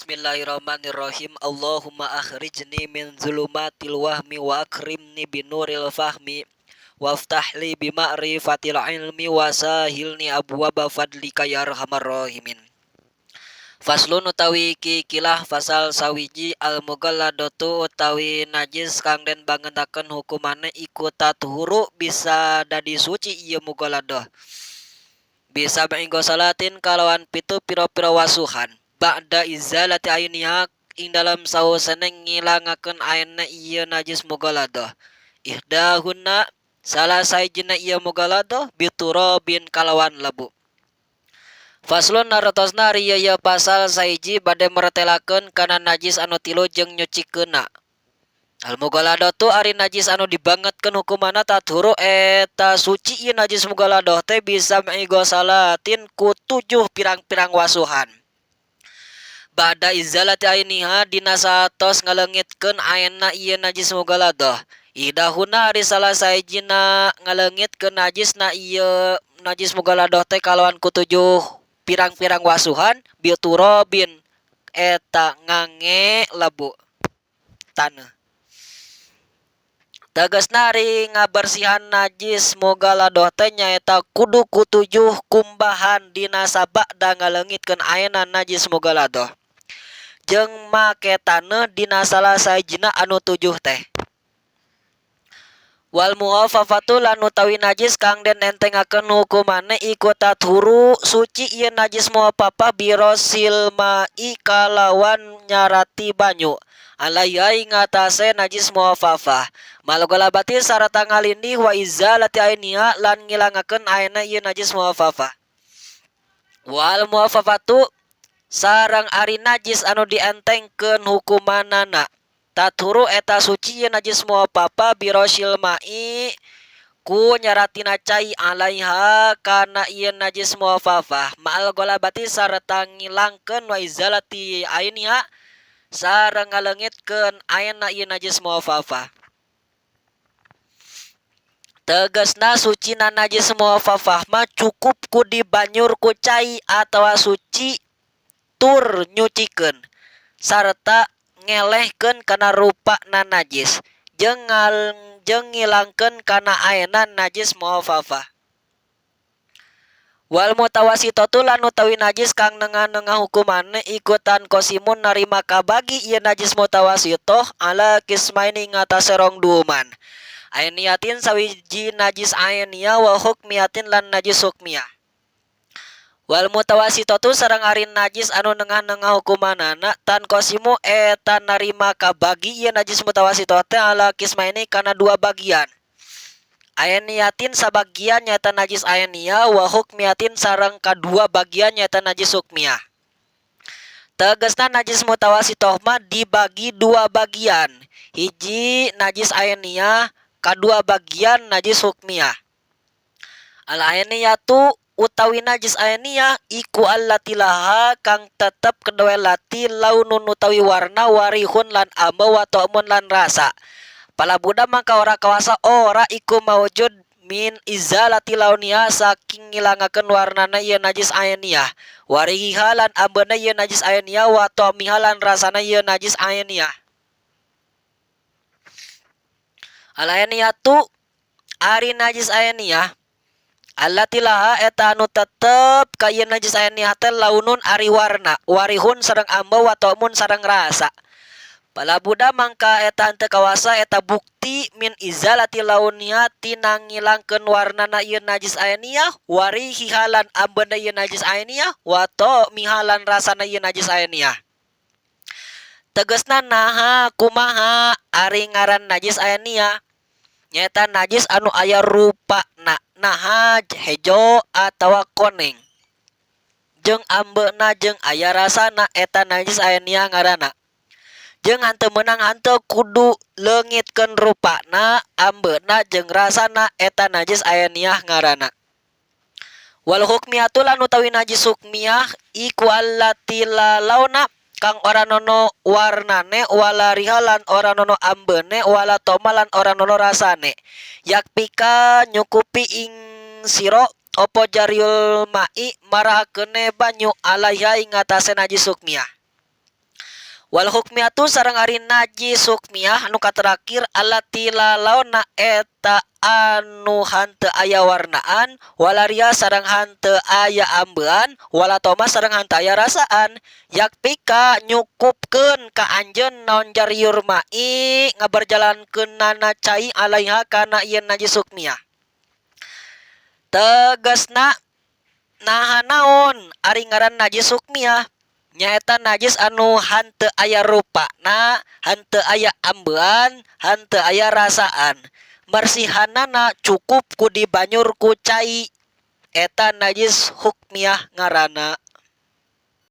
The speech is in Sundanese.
Bismillahirrahmanirrahim. Allahumma akhrijni min zulumatil wahmi wa akrimni binuril fahmi waftahli bima'rifatil ilmi wa sahilni abwaba fadlika ya arhamar rahimin. Faslun utawi kikilah fasal sawiji al mughalladatu utawi najis kang den bangenaken hukumane iku tathuru bisa dadi suci ieu mughalladah. Bisa menginggo salatin kalawan pitu pira-pira wasuhan. Ba'da izalati ainiha ing dalam sausana ngilangakeun ayeuna ieu najis mughalladah. Ihdahunna salah saijina ieu mughalladah biturabin kalawan lebu. Faslun nartosna ari ieu pasal saiji bade meretelakeun kana najis anu tilu jeung nyucikeunna. Al mughalladatu ari najis anu dibangetkeun hukumana tathuru eta suci ieu najis mughalladah teh bisa menginggo salatin ku 7 pirang-pirang wasuhan. Ba'da izalati ainiha dina satos ngaleungitkeun ayeuna ieu najis mughalladah. Idahuna ari salah saejina ngaleungitkeun najisna ieu najis mughalladah teh kalawan ku 7 pirang-pirang wasuhan biturabin eta ngange lebu taneuh. Tegasna ari ngabersihan najis mughalladah teh nyaeta kudu ku 7 kumbahan dina sabada ngaleungitkeun ayeuna najis mughalladah. Jeung make taneuh dina salah saejina anu 7 teh. Wal muhaffafatu lan utawi najis kang den entengakeun hukumane iku tathuru suci ieu najis muhaffafah birosil ma'i kalawan nyarati banyu. Alaiha ing atase najis muhaffafah. Malgolabati sarata ngalindih wa izalati ainiha lan ngilangakeun ayeuna ieu najis muhaffafah. Wal muhaffafatu sareng ari najis anu dientengkeun hukumanana. Tathuru eta suci ieu najis muhaffafah birosil ma'i ku nyaratina cai alaiha kana ieu najis muhaffafah. Ma'al golabati sarta ngilangkeun wa izalati ainiha sareng ngaleungitkeun ayeuna ieu najis muhaffafah. Tegasna sucina najis muhaffafah mah cukup ku dibanyur ku cai atawa suci tur nyucikeun sarta ngelehkeun kana rupana najis jeung ngilangkeun kana ayeuna najis muhaffafah. Wal mutawasitatu lan utawi najis kang neungah-neungah hukumane ikutan qosimun narima kabagi ieu najis mutawasitoh ala kismaini ngatase rong duuman. Ainiyatin sawiji najis ainiyah wa hukmiyatin lan najis hukmiyah. Wal mutawasitatu sareng ari najis anu neungah-neungah hukumanana tan qosimu eta narima kabagi ieu najis mutawasitoh teh ala kismaini kana 2 bagian. Ainiyatin sabagian nyata najis ainiyah wa hukmiyatin sareng kadua bagian nyata najis hukmiyah. Tegasna najis mutawasitoh mah dibagi 2 bagian. Hiji najis ainiyah, kadua bagian najis hukmiyah. Al ainiyatu utawi najis ainiyah iku allatilaha kang tetep kedue lati launun utawi warna warihun lan amba wa ta'mun lan rasa. Pala budak maka ora kawasa ora iku maujud min izalati launiha saking ngilangakeun warnana ieu najis ainiyah. Warihiha lan ambeuna ieu najis ainiyah wa ta'miha lan rasana ieu najis ainiyah. Al ainiyatu ari najis ainiyah allati laha eta anu tetep ka ieu najis ainiyah teh launun ari warna warihun sareng amba wa ta'mun sareng rasa. Pala budak mangka eta henteu kawasa eta bukti min izalati launiha tina ngilangkeun warnana ieu najis ainiyah warihiha lan ambeuna ieu najis ainiyah wa ta'miha lan rasana ieu najis ainiyah. Tegasna naha kumaha ari ngaran najis ainiyah nyaeta najis anu aya rupana naha hejo atawa koneng jeung ambeuna jeung aya rasana eta najis ainiyah ngaranna. Jeung henteu meunang henteu kudu leungitkeun rupana ambeuna jeung rasana eta najis ainiyah ngaranna. Wal hukmiyatu lan utawi najis hukmiyah iku allati la launa kang ora nono warnane wala rihalan ora nono ambeune wala tomalan ora nono rasane. Yakpika nyukupi ing siro opo jariul ma'i marahakeune banyu alaiha ing atase najis hukmiyah. Wal hukmiyatu sareng ari najis hukmiyah anu katerakhir allati lalauna eta anu hanteu aya warnaan walaria sareng hanteu aya ambean wala toma sareng hanteu aya rasaan yakpika nyukupkeun ka anjeun naon jariur mai ngabarjalankeunana cai alaiha kana ieu najis hukmiyah. Tegasna naha naon ari ngaran najis hukmiyah nyaeta najis anu hanteu aya rupana, hanteu aya ambean, hanteu aya rasaan. Marsihanana cukup ku dibanyur ku cai. Eta najis hukmiyah ngaranna.